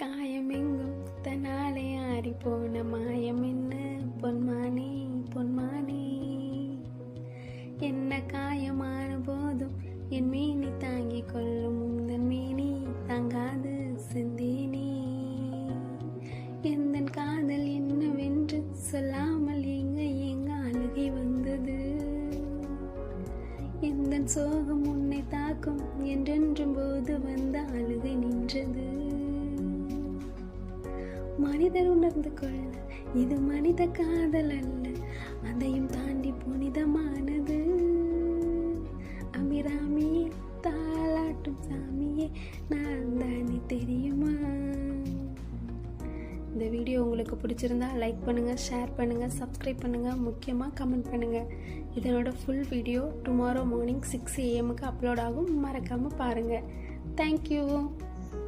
காயமெங்கும் தன்னாலே ஆறி போன மாயம் என்ன பொன்மானே பொன்மானே. என்ன காயமான போதும் என் மீனி தாங்கிக் கொள்ளும் உந்தன் மீனி தாங்காது சிந்தினி. எந்தன் காதல் என்னவென்று சொல்லாமல் எங்க எங்க அழுகை வந்தது. எந்தன் சோகம் உன்னை தாக்கும் என்றென்றும் போது வந்த அழுகை நின்றது. மனிதர் உணர்ந்து கொள்ள இது மனித காதல் அல்ல, அதையும் தாண்டி புனிதமானது. அபிராமியே தாலாட்டும் சாமியே நான் தானே தெரியுமா. இந்த வீடியோ உங்களுக்கு பிடிச்சிருந்தா லைக் பண்ணுங்கள், ஷேர் பண்ணுங்கள், சப்ஸ்கிரைப் பண்ணுங்கள், முக்கியமாக கமெண்ட் பண்ணுங்கள். இதனோட full video tomorrow morning 6 AM upload ஆகும், மறக்காமல் பாருங்கள். தேங்க்யூ.